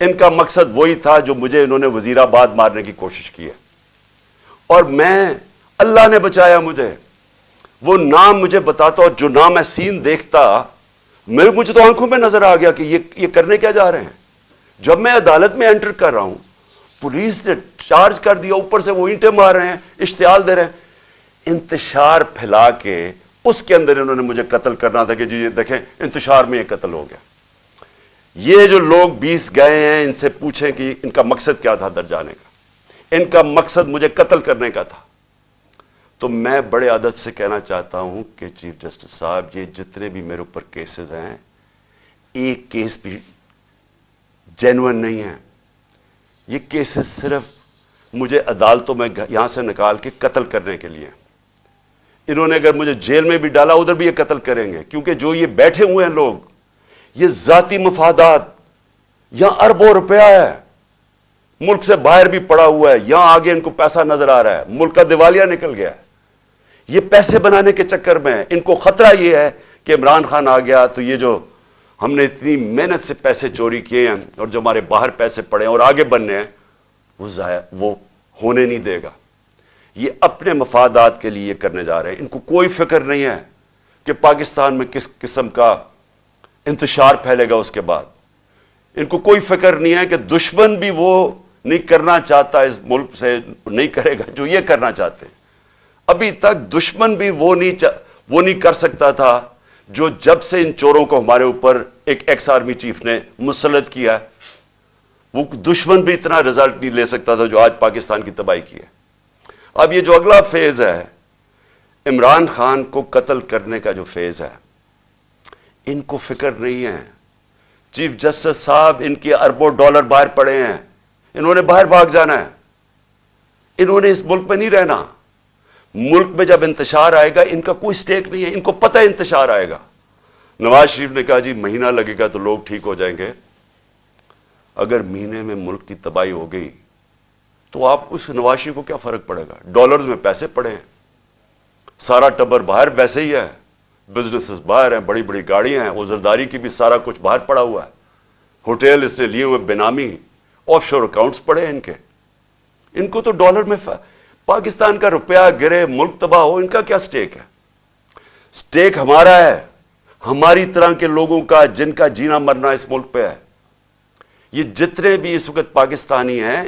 ان کا مقصد وہی تھا جو مجھے انہوں نے وزیرآباد مارنے کی کوشش کی ہے، اور اللہ نے بچایا مجھے۔ وہ نام مجھے بتاتا، اور جو نام میں سین دیکھتا، مجھے تو آنکھوں میں نظر آ گیا کہ یہ کرنے کیا جا رہے ہیں۔ جب میں عدالت میں انٹر کر رہا ہوں، پولیس نے چارج کر دیا، اوپر سے وہ اینٹیں مار رہے ہیں، اشتعال دے رہے ہیں، انتشار پھیلا کے اس کے اندر انہوں نے مجھے قتل کرنا تھا کہ جی یہ دیکھیں انتشار میں یہ قتل ہو گیا۔ یہ جو لوگ 20 گئے ہیں، ان سے پوچھیں کہ ان کا مقصد کیا تھا در جانے کا۔ ان کا مقصد مجھے قتل کرنے کا تھا۔ تو میں بڑے ادب سے کہنا چاہتا ہوں کہ چیف جسٹس صاحب، یہ جتنے بھی میرے اوپر کیسز ہیں، ایک کیس بھی جینوئن نہیں ہے۔ یہ کیسز صرف مجھے عدالتوں میں یہاں سے نکال کے قتل کرنے کے لیے۔ انہوں نے اگر مجھے جیل میں بھی ڈالا، ادھر بھی یہ قتل کریں گے، کیونکہ جو یہ بیٹھے ہوئے ہیں لوگ، یہ ذاتی مفادات، یہاں اربوں روپیہ ہے، ملک سے باہر بھی پڑا ہوا ہے، یہاں آگے ان کو پیسہ نظر آ رہا ہے، ملک کا دیوالیہ نکل گیا ہے۔ یہ پیسے بنانے کے چکر میں ان کو خطرہ یہ ہے کہ عمران خان آ گیا تو یہ جو ہم نے اتنی محنت سے پیسے چوری کیے ہیں اور جو ہمارے باہر پیسے پڑے ہیں اور آگے بننے ہیں، وہ ہونے نہیں دے گا۔ یہ اپنے مفادات کے لیے کرنے جا رہے ہیں۔ ان کو کوئی فکر نہیں ہے کہ پاکستان میں کس قسم کا انتشار پھیلے گا اس کے بعد۔ ان کو کوئی فکر نہیں ہے کہ دشمن بھی وہ نہیں کرنا چاہتا، اس ملک سے نہیں کرے گا جو یہ کرنا چاہتے ہیں۔ ابھی تک دشمن بھی وہ نہیں کر سکتا تھا جو جب سے ان چوروں کو ہمارے اوپر ایک ایکس آرمی چیف نے مسلط کیا، وہ دشمن بھی اتنا رزلٹ نہیں لے سکتا تھا جو آج پاکستان کی تباہی کی ہے۔ اب یہ جو اگلا فیز ہے، عمران خان کو قتل کرنے کا جو فیز ہے، ان کو فکر نہیں ہے۔ چیف جسٹس صاحب، ان کے اربوں ڈالر باہر پڑے ہیں، انہوں نے باہر بھاگ جانا ہے، انہوں نے اس ملک میں نہیں رہنا۔ ملک میں جب انتشار آئے گا، ان کا کوئی سٹیک نہیں ہے، ان کو پتہ ہے انتشار آئے گا۔ نواز شریف نے کہا جی مہینہ لگے گا تو لوگ ٹھیک ہو جائیں گے۔ اگر مہینے میں ملک کی تباہی ہو گئی تو آپ اس نواز شریف کو کیا فرق پڑے گا؟ ڈالرز میں پیسے پڑے ہیں، سارا ٹبر باہر ویسے ہی ہے، بزنسز باہر ہیں، بڑی بڑی گاڑیاں ہیں، عزرداری کی بھی سارا کچھ باہر پڑا ہوا ہے، ہوٹل اس نے لیے ہوئے بینامی، آف شور اکاؤنٹس پڑے ہیں ان کو تو ڈالر میں پاکستان کا روپیہ گرے، ملک تباہ ہو، ان کا کیا سٹیک ہے؟ سٹیک ہمارا ہے، ہماری طرح کے لوگوں کا، جن کا جینا مرنا اس ملک پہ ہے۔ یہ جتنے بھی اس وقت پاکستانی ہیں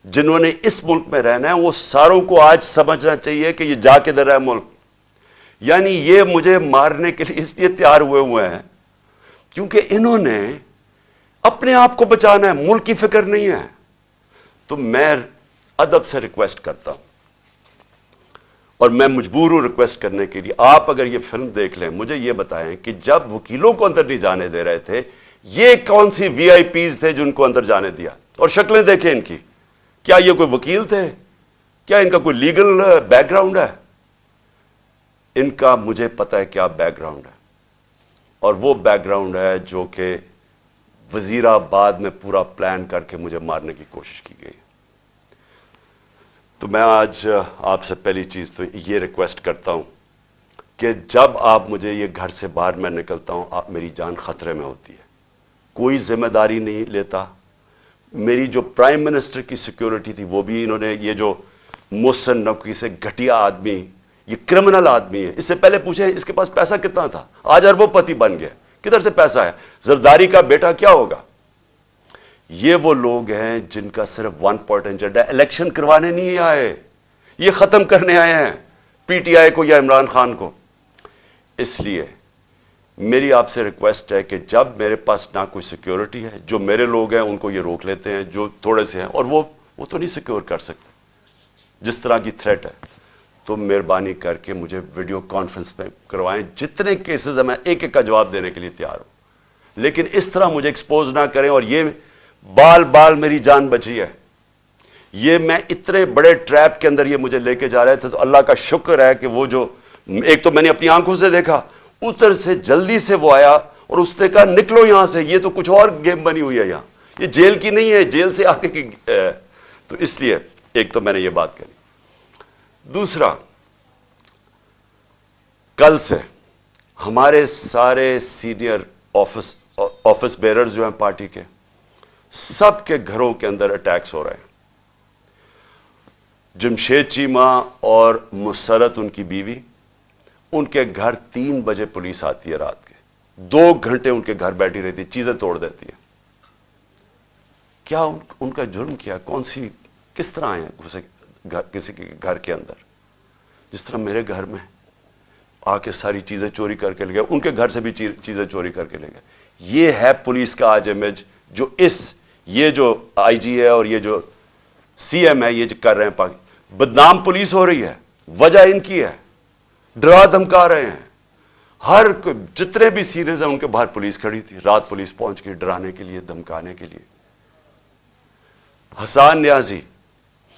جنہوں نے اس ملک میں رہنا ہے، وہ ساروں کو آج سمجھنا چاہیے کہ یہ جا کے در ہے ملک۔ یعنی یہ مجھے مارنے کے لیے اس لیے تیار ہوئے ہیں کیونکہ انہوں نے اپنے آپ کو بچانا ہے، ملک کی فکر نہیں ہے۔ تو میں ادب سے ریکویسٹ کرتا ہوں، اور میں مجبور ہوں ریکویسٹ کرنے کے لیے، آپ اگر یہ فلم دیکھ لیں، مجھے یہ بتائیں کہ جب وکیلوں کو اندر نہیں جانے دے رہے تھے، یہ کون سی وی آئی پیز تھے جن کو اندر جانے دیا؟ اور شکلیں دیکھیں ان کی، کیا یہ کوئی وکیل تھے؟ کیا ان کا کوئی لیگل بیک گراؤنڈ ہے؟ ان کا مجھے پتا ہے کیا بیک گراؤنڈ ہے، اور وہ بیک گراؤنڈ ہے جو کہ وزیرآباد میں پورا پلان کر کے مجھے مارنے کی کوشش کی گئی۔ تو میں آج آپ سے پہلی چیز تو یہ ریکویسٹ کرتا ہوں کہ جب آپ مجھے یہ گھر سے باہر میں نکلتا ہوں، آپ میری جان خطرے میں ہوتی ہے، کوئی ذمہ داری نہیں لیتا۔ میری جو پرائم منسٹر کی سیکیورٹی تھی وہ بھی انہوں نے، یہ جو محسن نقوی سے گھٹیا آدمی، یہ کرمنل آدمی ہے، اس سے پہلے پوچھیں اس کے پاس پیسہ کتنا تھا، آج اربوں پتی بن گیا، کدھر سے پیسہ ہے؟ زرداری کا بیٹا کیا ہوگا؟ یہ وہ لوگ ہیں جن کا صرف ون پوائنٹ ایجنڈا ہے، الیکشن کروانے نہیں آئے، یہ ختم کرنے آئے ہیں پی ٹی آئی کو یا عمران خان کو۔ اس لیے میری آپ سے ریکویسٹ ہے کہ جب میرے پاس نہ کوئی سیکیورٹی ہے، جو میرے لوگ ہیں ان کو یہ روک لیتے ہیں جو تھوڑے سے ہیں، اور وہ تو نہیں سیکیور کر سکتے جس طرح کی تھریٹ ہے، تو مہربانی کر کے مجھے ویڈیو کانفرنس پہ کروائیں۔ جتنے کیسز ہیں میں ایک ایک کا جواب دینے کے لیے تیار ہوں، لیکن اس طرح مجھے ایکسپوز نہ کریں۔ اور یہ بال میری جان بچی ہے، یہ میں اتنے بڑے ٹریپ کے اندر یہ مجھے لے کے جا رہے تھے، تو اللہ کا شکر ہے کہ وہ جو ایک تو میں نے اپنی آنکھوں سے دیکھا، ادھر سے جلدی سے وہ آیا اور اس نے کہا نکلو یہاں سے، یہ تو کچھ اور گیم بنی ہوئی ہے یہاں، یہ جیل کی نہیں ہے، جیل سے آگے کی۔ تو اس لیے ایک تو میں نے یہ بات کہی۔ دوسرا، کل سے ہمارے سارے سینئر آفس بیررز جو ہیں پارٹی کے، سب کے گھروں کے اندر اٹیکس ہو رہے ہیں. جمشید چیمہ اور مسرت ان کی بیوی، ان کے گھر 3 بجے پولیس آتی ہے رات کے، 2 گھنٹے ان کے گھر بیٹھی رہتی ہے، چیزیں توڑ دیتی ہے. کیا ان کا جرم کیا؟ کس طرح آئے ہیں کسی کے گھر کے اندر؟ جس طرح میرے گھر میں آ کے ساری چیزیں چوری کر کے لے گئے، ان کے گھر سے بھی چیزیں چوری کر کے لے گئے. یہ ہے پولیس کا آج امیج جو یہ جو آئی جی ہے اور یہ جو سی ایم ہے یہ جو کر رہے ہیں. بدنام پولیس ہو رہی ہے، وجہ ان کی ہے، ڈرا دھمکا رہے ہیں. جتنے بھی سیریز ہیں ان کے باہر پولیس کھڑی تھی، رات پولیس پہنچ گئی ڈرانے کے لیے، دھمکانے کے لیے. حسان نیازی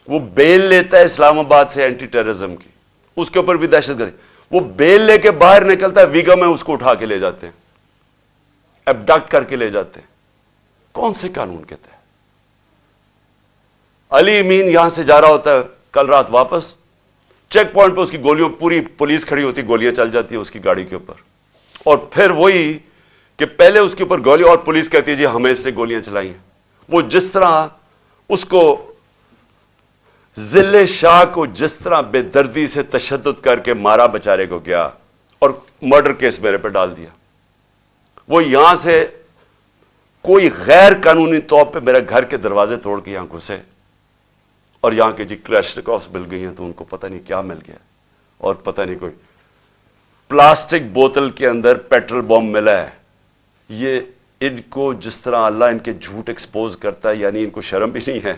وہ بیل لیتا ہے اسلام آباد سے اینٹی ٹیررزم کی، اس کے اوپر بھی دہشت گردی، وہ بیل لے کے باہر نکلتا ہے، ویگا میں اس کو اٹھا کے لے جاتے ہیں، ایبڈکٹ کر کے لے جاتے ہیں. کون سے قانون کے تحت؟ علی امین یہاں سے جا رہا ہوتا ہے کل رات واپس، چیک پوائنٹ پہ اس کی گولیوں، پوری پولیس کھڑی ہوتی، گولیاں چل جاتی ہیں اس کی گاڑی کے اوپر. اور پھر وہی کہ پہلے اس کے اوپر گولی اور پولیس کہتی ہے جی ہمیں اس نے گولیاں چلائی ہیں. وہ جس طرح اس کو ذل شاہ کو جس طرح بے دردی سے تشدد کر کے مارا بچارے کو گیا اور مرڈر کیس میرے پہ ڈال دیا، وہ یہاں سے کوئی غیر قانونی طور پہ میرے گھر کے دروازے توڑ کے یہاں گھسے اور یہاں کے جی کلیشنکوفs مل گئی ہیں تو ان کو پتہ نہیں کیا مل گیا، اور پتہ نہیں کوئی پلاسٹک بوتل کے اندر پیٹرول بم ملا ہے. یہ ان کو جس طرح اللہ ان کے جھوٹ ایکسپوز کرتا ہے، یعنی ان کو شرم بھی نہیں ہے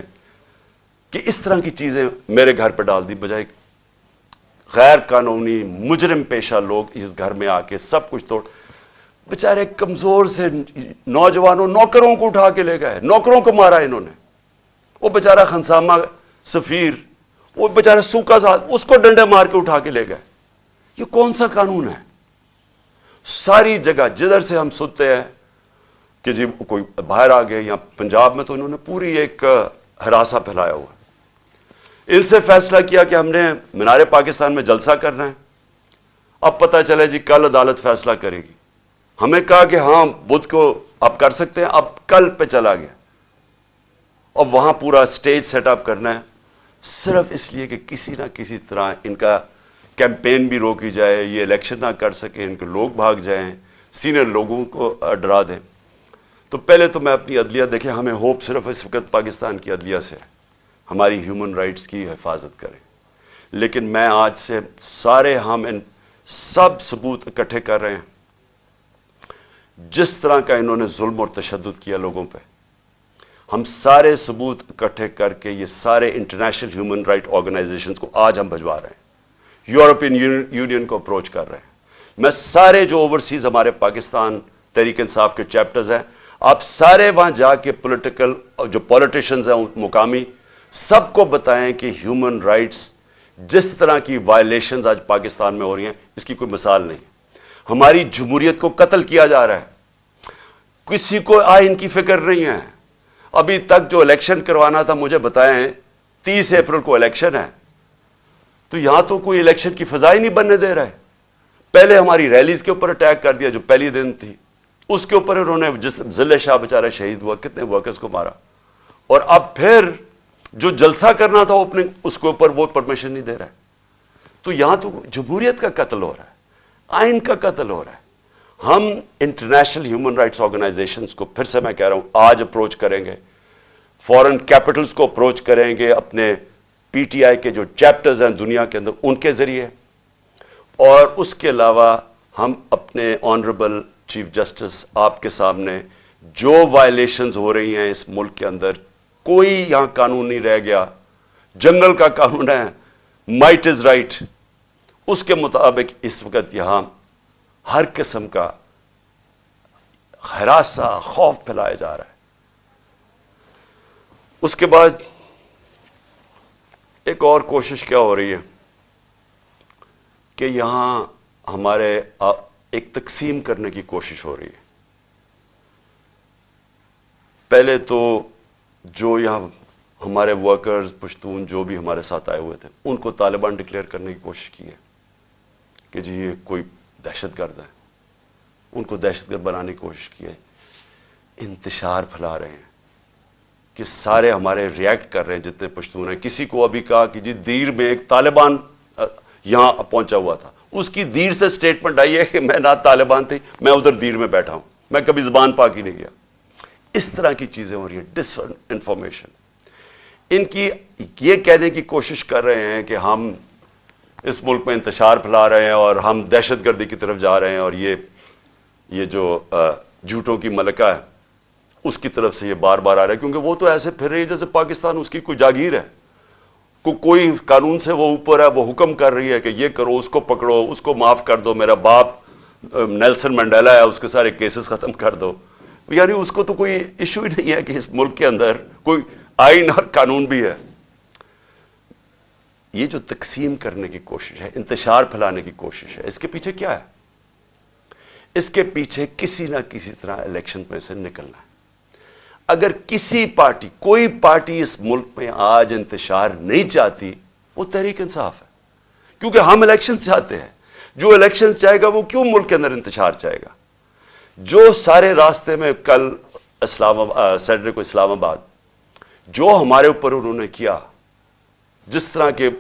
کہ اس طرح کی چیزیں میرے گھر پہ ڈال دی، بجائے غیر قانونی مجرم پیشہ لوگ اس گھر میں آ کے سب کچھ توڑ. بیچارے کمزور سے نوجوانوں، نوکروں کو اٹھا کے لے گئے، نوکروں کو مارا انہوں نے. وہ بیچارہ خنسامہ سفیر، وہ بیچارہ سوکا ساتھ، اس کو ڈنڈے مار کے اٹھا کے لے گئے. یہ کون سا قانون ہے؟ ساری جگہ جدھر سے ہم سنتے ہیں کہ جی کوئی باہر آ گئے، یا پنجاب میں تو انہوں نے پوری ایک ہراساں پھیلایا ہوا. ان سے فیصلہ کیا کہ ہم نے مینار پاکستان میں جلسہ کرنا ہے. اب پتہ چلے جی کل عدالت فیصلہ کرے گی. ہمیں کہا کہ ہاں بدھ کو آپ کر سکتے ہیں، اب کل پہ چلا گیا اور وہاں پورا سٹیج سیٹ اپ کرنا ہے، صرف اس لیے کہ کسی نہ کسی طرح ان کا کیمپین بھی روکی جائے، یہ الیکشن نہ کر سکے، ان کے لوگ بھاگ جائیں، سینئر لوگوں کو ڈرا دیں. تو پہلے تو میں اپنی عدلیہ دیکھیں، ہمیں ہوپ صرف اس وقت پاکستان کی عدلیہ سے ہے، ہماری ہیومن رائٹس کی حفاظت کریں. لیکن میں آج سے ہم ان سب ثبوت اکٹھے کر رہے ہیں. جس طرح کا انہوں نے ظلم اور تشدد کیا لوگوں پہ، ہم سارے ثبوت اکٹھے کر کے یہ سارے انٹرنیشنل ہیومن رائٹ آرگنائزیشنز کو آج ہم بھجوا رہے ہیں، یورپین یونین کو اپروچ کر رہے ہیں. میں سارے جو اوورسیز ہمارے پاکستان تحریک انصاف کے چیپٹرز ہیں، آپ سارے وہاں جا کے جو پولیٹیشنز ہیں مقامی، سب کو بتائیں کہ ہیومن رائٹس جس طرح کی وائلیشنز آج پاکستان میں ہو رہی ہیں اس کی کوئی مثال نہیں. ہماری جمہوریت کو قتل کیا جا رہا ہے، کسی کو آئین کی فکر نہیں ہے. ابھی تک جو الیکشن کروانا تھا، مجھے بتائیں 30 اپریل کو الیکشن ہے، تو یہاں تو کوئی الیکشن کی فضا ہی نہیں بننے دے رہا ہے. پہلے ہماری ریلیز کے اوپر اٹیک کر دیا جو پہلی دن تھی، اس کے اوپر انہوں نے جس ذل شاہ بیچارہ شہید ہوا، کتنے ورکرز کو مارا. اور اب پھر جو جلسہ کرنا تھا اس کے اوپر وہ پرمیشن نہیں دے رہا ہے. تو یہاں تو جمہوریت کا قتل ہو رہا ہے، آئین کا قتل ہو رہا ہے. ہم انٹرنیشنل ہیومن رائٹس آرگنائزیشنز کو پھر سے میں کہہ رہا ہوں آج اپروچ کریں گے، فورن کیپٹلز کو اپروچ کریں گے، اپنے پی ٹی آئی کے جو چیپٹرز ہیں دنیا کے اندر ان کے ذریعے، اور اس کے علاوہ ہم اپنے آنریبل چیف جسٹس آپ کے سامنے جو وائلیشنز ہو رہی ہیں اس ملک کے اندر، کوئی یہاں قانون نہیں رہ گیا. جنگل کا قانون ہے، مائٹ از رائٹ، اس کے مطابق اس وقت یہاں ہر قسم کا ہراساں، خوف پھیلایا جا رہا ہے. اس کے بعد ایک اور کوشش کیا ہو رہی ہے کہ یہاں ہمارے ایک تقسیم کرنے کی کوشش ہو رہی ہے. پہلے تو جو یہاں ہمارے ورکرز پشتون جو بھی ہمارے ساتھ آئے ہوئے تھے ان کو طالبان ڈکلیئر کرنے کی کوشش کی ہے کہ جی یہ کوئی دہشت گرد ہے، ان کو دہشت گرد بنانے کی کوشش کی ہے. انتشار پھیلا رہے ہیں. کہ سارے ہمارے ریئیکٹ کر رہے ہیں جتنے پشتون ہیں. کسی کو ابھی کہا کہ جی دیر میں ایک طالبان یہاں پہنچا ہوا تھا, اس کی دیر سے سٹیٹمنٹ آئی ہے کہ میں نہ طالبان تھی, میں ادھر دیر میں بیٹھا ہوں, میں کبھی زبان پاک ہی نہیں گیا. اس طرح کی چیزیں ہو رہی ہیں, ڈس انفارمیشن. ان کی یہ کہنے کی کوشش کر رہے ہیں کہ ہم اس ملک میں انتشار پھیلا رہے ہیں اور ہم دہشت گردی کی طرف جا رہے ہیں, اور یہ جو جھوٹوں کی ملکہ ہے اس کی طرف سے یہ بار بار آ رہا ہے, کیونکہ وہ تو ایسے پھر رہی ہے جیسے پاکستان اس کی کوئی جاگیر ہے, کوئی قانون سے وہ اوپر ہے, وہ حکم کر رہی ہے کہ یہ کرو, اس کو پکڑو, اس کو معاف کر دو, میرا باپ نیلسن منڈیلا ہے اس کے سارے کیسز ختم کر دو. یعنی اس کو تو کوئی ایشو ہی نہیں ہے کہ اس ملک کے اندر کوئی آئین اور قانون بھی ہے. یہ جو تقسیم کرنے کی کوشش ہے, انتشار پھیلانے کی کوشش ہے, اس کے پیچھے کیا ہے؟ اس کے پیچھے کسی نہ کسی طرح الیکشن میں سے نکلنا ہے. اگر کسی پارٹی, کوئی پارٹی اس ملک میں آج انتشار نہیں چاہتی, وہ تحریک انصاف ہے, کیونکہ ہم الیکشن چاہتے ہیں. جو الیکشن چاہے گا وہ کیوں ملک کے اندر انتشار چاہے گا؟ جو سارے راستے میں کل سیٹرڈے کو اسلام آباد جو ہمارے اوپر انہوں نے کیا, جس طرح کے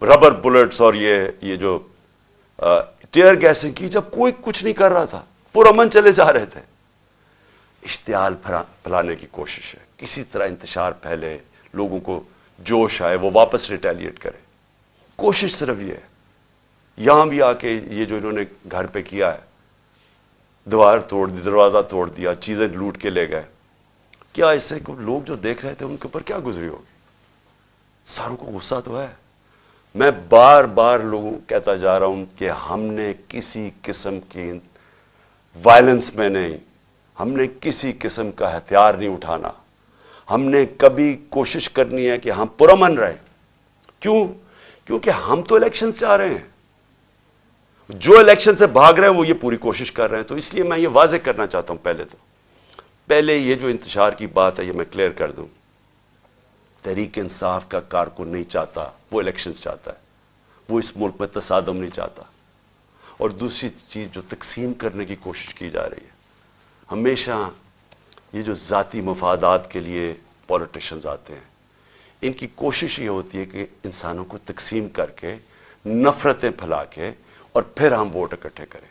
ربر بلٹس اور یہ جو ٹیئر گیسنگ کی, جب کوئی کچھ نہیں کر رہا تھا, پرامن چلے جا رہے تھے. اشتعال پھیلانے کی کوشش ہے, کسی طرح انتشار پھیلے, لوگوں کو جوش آئے, وہ واپس ریٹیلیٹ کرے. کوشش صرف یہ ہے. یہاں بھی آ کے یہ جو انہوں نے گھر پہ کیا ہے, دیوار توڑ دی, دروازہ توڑ دیا, چیزیں لوٹ کے لے گئے, کیا اس سے لوگ جو دیکھ رہے تھے ان کے اوپر کیا گزری ہوگی؟ ساروں کو غصہ تو ہے. میں بار بار لوگوں کہتا جا رہا ہوں کہ ہم نے کسی قسم کی وائلنس میں نہیں, ہم نے کسی قسم کا ہتھیار نہیں اٹھانا. ہم نے کبھی کوشش کرنی ہے کہ ہم پرامن رہیں. کیوں؟ کیونکہ ہم تو الیکشن سے آ رہے ہیں. جو الیکشن سے بھاگ رہے ہیں وہ یہ پوری کوشش کر رہے ہیں. تو اس لیے میں یہ واضح کرنا چاہتا ہوں, پہلے یہ جو انتشار کی بات ہے یہ میں کلیئر کر دوں. تحریک انصاف کا کارکن نہیں چاہتا وہ الیکشن چاہتا ہے, وہ اس ملک میں تصادم نہیں چاہتا. اور دوسری چیز جو تقسیم کرنے کی کوشش کی جا رہی ہے, ہمیشہ یہ جو ذاتی مفادات کے لیے پولیٹیشنز آتے ہیں, ان کی کوشش یہ ہوتی ہے کہ انسانوں کو تقسیم کر کے, نفرتیں پھیلا کے, اور پھر ہم ووٹ اکٹھے کریں.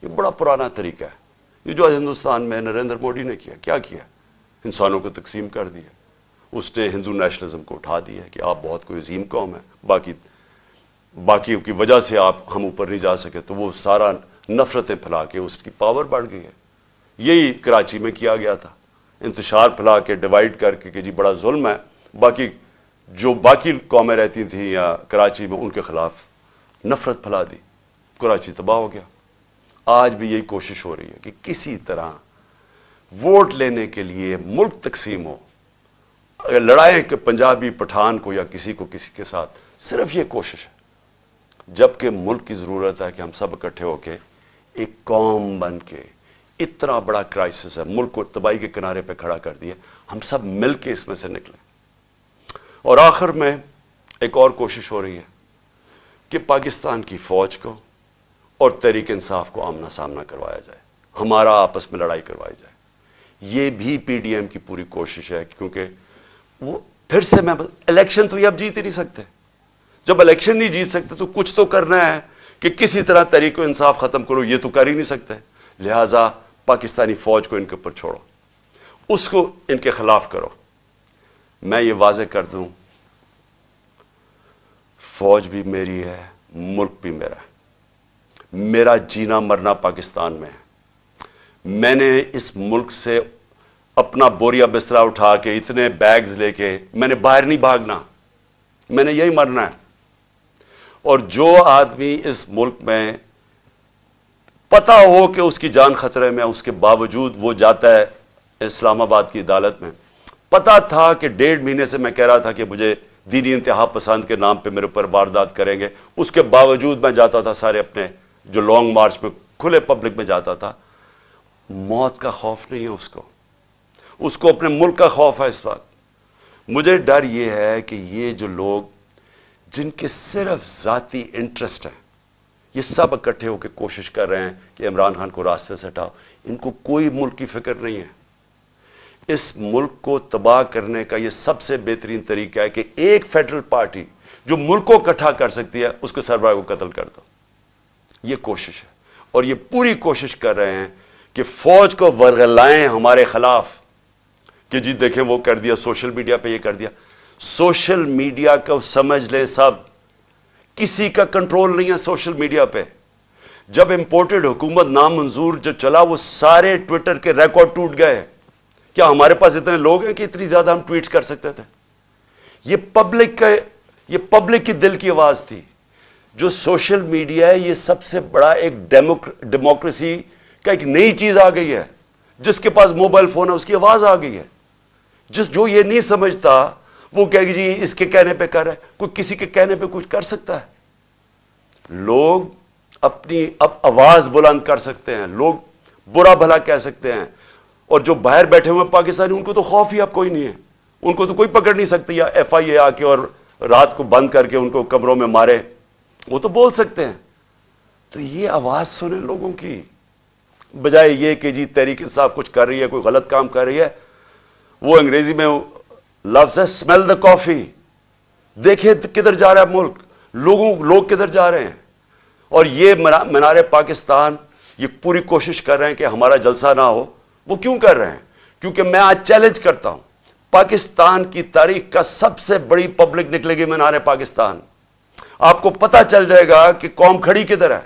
یہ بڑا پرانا طریقہ ہے. یہ جو ہندوستان میں نریندر مودی نے کیا کیا؟ انسانوں کو تقسیم کر دیا. اس نے ہندو نیشنلزم کو اٹھا دیا کہ آپ بہت کوئی عظیم قوم ہے, باقی کی وجہ سے ہم اوپر نہیں جا سکے, تو وہ سارا نفرتیں پھیلا کے اس کی پاور بڑھ گئی ہے. یہی کراچی میں کیا گیا تھا, انتشار پھیلا کے, ڈیوائڈ کر کے کہ جی بڑا ظلم ہے. باقی قومیں رہتی تھیں یا کراچی میں, ان کے خلاف نفرت پھیلا دی, کراچی تباہ ہو گیا. آج بھی یہی کوشش ہو رہی ہے کہ کسی طرح ووٹ لینے کے لیے ملک تقسیم ہو. اگر لڑائیں کہ پنجابی پٹھان کو یا کسی کے ساتھ, صرف یہ کوشش ہے. جبکہ ملک کی ضرورت ہے کہ ہم سب اکٹھے ہو کے ایک قوم بن کے, اتنا بڑا کرائسس ہے, ملک کو تباہی کے کنارے پہ کھڑا کر دیا, ہم سب مل کے اس میں سے نکلیں. اور آخر میں ایک اور کوشش ہو رہی ہے کہ پاکستان کی فوج کو اور تحریک انصاف کو آمنا سامنا کروایا جائے, ہمارا آپس میں لڑائی کروائی جائے. یہ بھی پی ڈی ایم کی پوری کوشش ہے, کیونکہ وہ پھر سے الیکشن تو یہ اب جیت ہی نہیں سکتے. جب الیکشن نہیں جیت سکتے تو کچھ تو کرنا ہے کہ کسی طرح تحریک انصاف ختم کرو. یہ تو کر ہی نہیں سکتے. لہذا پاکستانی فوج کو ان کے اوپر چھوڑو, اس کو ان کے خلاف کرو. میں یہ واضح کر دوں, فوج بھی میری ہے, ملک بھی میرا ہے. میرا جینا مرنا پاکستان میں ہے. میں نے اس ملک سے اپنا بوریا بسترا اٹھا کے, اتنے بیگز لے کے, میں نے باہر نہیں بھاگنا, میں نے یہی مرنا ہے. اور جو آدمی اس ملک میں پتہ ہو کہ اس کی جان خطرے میں, اس کے باوجود وہ جاتا ہے اسلام آباد کی عدالت میں. پتہ تھا کہ 1.5 مہینے سے میں کہہ رہا تھا کہ مجھے دینی انتہا پسند کے نام پہ میرے اوپر واردات کریں گے, اس کے باوجود میں جاتا تھا سارے اپنے جو لانگ مارچ میں کھلے پبلک میں جاتا تھا. موت کا خوف نہیں ہے اس کو اپنے ملک کا خوف ہے. اس وقت مجھے ڈر یہ ہے کہ یہ جو لوگ جن کے صرف ذاتی انٹرسٹ ہیں, یہ سب اکٹھے ہو کے کوشش کر رہے ہیں کہ عمران خان کو راستے سے ہٹاؤ. ان کو کوئی ملک کی فکر نہیں ہے. اس ملک کو تباہ کرنے کا یہ سب سے بہترین طریقہ ہے کہ ایک فیڈرل پارٹی جو ملک کو اکٹھا کر سکتی ہے اس کے سربراہ کو قتل کر دو. یہ کوشش ہے اور یہ پوری کوشش کر رہے ہیں کہ فوج کو ورغلائیں ہمارے خلاف کہ جی دیکھیں وہ کر دیا, سوشل میڈیا پہ یہ کر دیا. سوشل میڈیا کو سمجھ لیں سب, کسی کا کنٹرول نہیں ہے سوشل میڈیا پہ. جب امپورٹڈ حکومت نامنظور جو چلا وہ سارے ٹویٹر کے ریکارڈ ٹوٹ گئے. کیا ہمارے پاس اتنے لوگ ہیں کہ اتنی زیادہ ہم ٹویٹس کر سکتے تھے؟ یہ پبلک کی دل کی آواز تھی. جو سوشل میڈیا ہے یہ سب سے بڑا ایک ڈیموکریسی کا ایک نئی چیز آ گئی ہے. جس کے پاس موبائل فون ہے اس کی آواز آ گئی ہے. جو یہ نہیں سمجھتا وہ کہے گی جی اس کے کہنے پہ کر رہا ہے. کوئی کسی کے کہنے پہ کچھ کر سکتا ہے؟ لوگ اپنی اب آواز بلند کر سکتے ہیں, لوگ برا بھلا کہہ سکتے ہیں. اور جو باہر بیٹھے ہوئے پاکستانی ان کو تو خوف ہی اب کوئی نہیں ہے, ان کو تو کوئی پکڑ نہیں سکتی. یا ایف آئی اے آ کے اور رات کو بند کر کے ان کو کمروں میں مارے, وہ تو بول سکتے ہیں. تو یہ آواز سنیں لوگوں کی, بجائے یہ کہ جی تحریک انصاف کچھ کر رہی ہے, کوئی غلط کام کر رہی ہے. وہ انگریزی میں لفظ ہے اسمیل دا کافی. دیکھیں کدھر جا رہا ہے ملک, لوگ کدھر جا رہے ہیں. اور یہ مینار پاکستان یہ پوری کوشش کر رہے ہیں کہ ہمارا جلسہ نہ ہو. وہ کیوں کر رہے ہیں؟ کیونکہ میں آج چیلنج کرتا ہوں, پاکستان کی تاریخ کا سب سے بڑی پبلک نکلے گی مینار پاکستان. آپ کو پتہ چل جائے گا کہ قوم کھڑی کدھر ہے.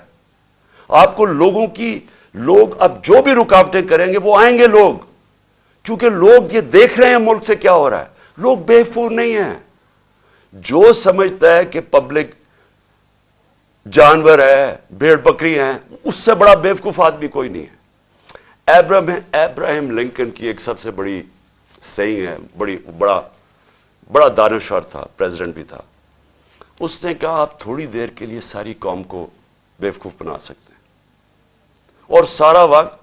آپ کو لوگ اب جو بھی رکاوٹیں کریں گے وہ آئیں گے لوگ, کیونکہ لوگ یہ دیکھ رہے ہیں ملک سے کیا ہو رہا ہے. لوگ بے وقوف نہیں ہیں. جو سمجھتا ہے کہ پبلک جانور ہے, بھیڑ بکری ہیں, اس سے بڑا بے وقوف آدمی کوئی نہیں ہے. ابراہیم لنکن کی ایک سب سے بڑی سیئنگ ہے, بڑا دانشور تھا, پریزیڈنٹ بھی تھا. اس نے کہا آپ تھوڑی دیر کے لیے ساری قوم کو بے وقوف بنا سکتے ہیں اور سارا وقت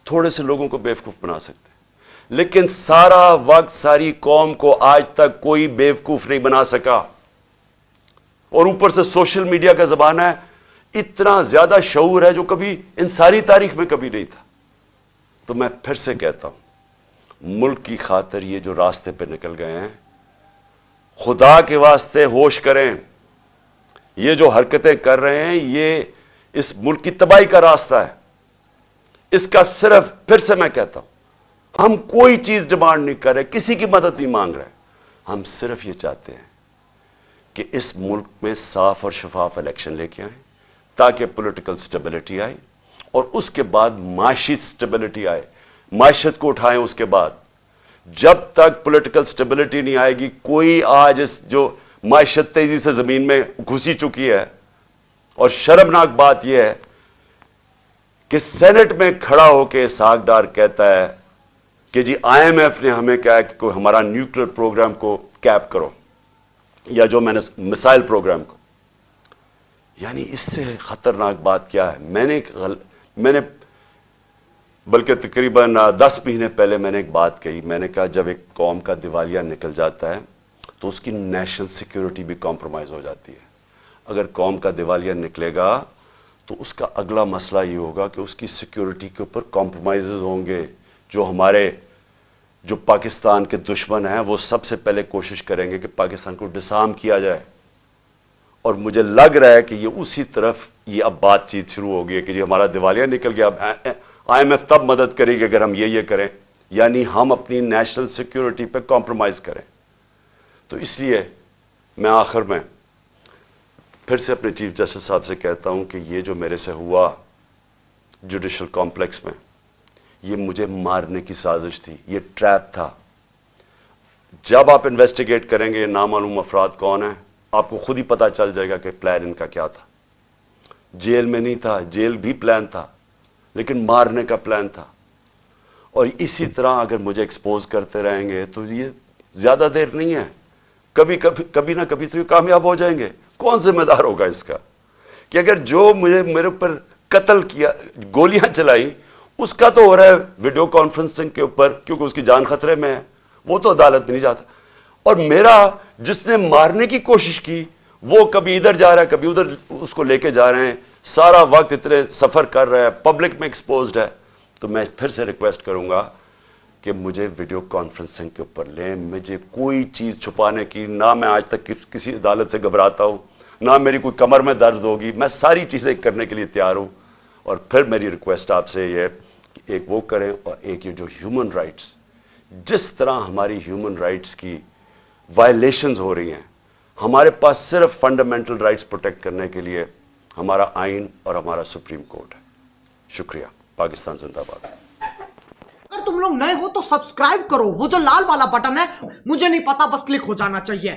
تھوڑے سے لوگوں کو بے وقوف بنا سکتے ہیں, لیکن سارا وقت ساری قوم کو آج تک کوئی بے وقوف نہیں بنا سکا. اور اوپر سے سوشل میڈیا کا زمانہ ہے, اتنا زیادہ شعور ہے جو کبھی ان ساری تاریخ میں کبھی نہیں تھا. تو میں پھر سے کہتا ہوں, ملک کی خاطر یہ جو راستے پہ نکل گئے ہیں, خدا کے واسطے ہوش کریں. یہ جو حرکتیں کر رہے ہیں یہ اس ملک کی تباہی کا راستہ ہے. اس کا صرف پھر سے میں کہتا ہوں, ہم کوئی چیز ڈیمانڈ نہیں کر رہے, کسی کی مدد نہیں مانگ رہے. ہم صرف یہ چاہتے ہیں کہ اس ملک میں صاف اور شفاف الیکشن لے کے آئیں تاکہ پولیٹیکل سٹیبلٹی آئے اور اس کے بعد معاشی سٹیبلٹی آئے, معیشت کو اٹھائیں. اس کے بعد جب تک پولیٹیکل سٹیبلٹی نہیں آئے گی, کوئی آج اس جو معیشت تیزی سے زمین میں گھسی چکی ہے. اور شرمناک بات یہ ہے کہ سینٹ میں کھڑا ہو کے اسحاق ڈار کہتا ہے کہ جی آئی ایم ایف نے ہمیں کہا کہ کوئی ہمارا نیوکلیر پروگرام کو کیپ کرو, یا جو میں نے مسائل پروگرام کو. یعنی اس سے خطرناک بات کیا ہے؟ میں نے بلکہ تقریباً 10 مہینے پہلے میں نے ایک بات کہی. میں نے کہا جب ایک قوم کا دیوالیہ نکل جاتا ہے تو اس کی نیشنل سیکیورٹی بھی کمپرومائز ہو جاتی ہے. اگر قوم کا دیوالیہ نکلے گا تو اس کا اگلا مسئلہ یہ ہوگا کہ اس کی سیکیورٹی کے اوپر کمپرومائزز ہوں گے. جو پاکستان کے دشمن ہیں وہ سب سے پہلے کوشش کریں گے کہ پاکستان کو ڈسارم کیا جائے. اور مجھے لگ رہا ہے کہ یہ اسی طرف یہ اب بات چیت شروع ہو گئی ہے کہ جی ہمارا دیوالیہ نکل گیا, اب آئی ایم ایف تب مدد کرے گی اگر ہم یہ کریں, یعنی ہم اپنی نیشنل سیکیورٹی پہ کمپرومائز کریں. تو اس لیے میں آخر میں پھر سے اپنے چیف جسٹس صاحب سے کہتا ہوں کہ یہ جو میرے سے ہوا جوڈیشل کمپلیکس میں, یہ مجھے مارنے کی سازش تھی, یہ ٹریپ تھا. جب آپ انویسٹیگیٹ کریں گے یہ نامعلوم افراد کون ہیں, آپ کو خود ہی پتا چل جائے گا کہ پلان ان کا کیا تھا. جیل میں نہیں تھا, جیل بھی پلان تھا, لیکن مارنے کا پلان تھا. اور اسی طرح اگر مجھے ایکسپوز کرتے رہیں گے تو یہ زیادہ دیر نہیں ہے, کبھی نہ کبھی تو یہ کامیاب ہو جائیں گے. کون ذمہ دار ہوگا اس کا کہ اگر جو میرے اوپر قتل کیا, گولیاں چلائی, اس کا تو ہو رہا ہے ویڈیو کانفرنسنگ کے اوپر کیونکہ اس کی جان خطرے میں ہے, وہ تو عدالت میں نہیں جاتا. اور میرا جس نے مارنے کی کوشش کی وہ کبھی ادھر جا رہا ہے کبھی ادھر اس کو لے کے جا رہے ہیں, سارا وقت اتنے سفر کر رہا ہے, پبلک میں ایکسپوزڈ ہے. تو میں پھر سے ریکویسٹ کروں گا کہ مجھے ویڈیو کانفرنسنگ کے اوپر لیں. مجھے کوئی چیز چھپانے کی، نہ میں آج تک کسی عدالت سے گھبراتا ہوں، نہ میری کوئی کمر میں درد ہوگی. میں ساری چیزیں کرنے کے لیے تیار ہوں. اور پھر میری ریکویسٹ آپ سے یہ ہے کہ ایک وہ کریں، اور ایک یہ جو ہیومن رائٹس، جس طرح ہماری ہیومن رائٹس کی وائلیشنز ہو رہی ہیں، ہمارے پاس صرف فنڈامنٹل رائٹس پروٹیکٹ کرنے کے لیے ہمارا آئین اور ہمارا سپریم کورٹ ہے. شکریہ. پاکستان زندہ باد. اگر تم لوگ نئے ہو تو سبسکرائب کرو، وہ جو لال والا بٹن ہے، مجھے نہیں پتا بس کلک ہو جانا چاہیے.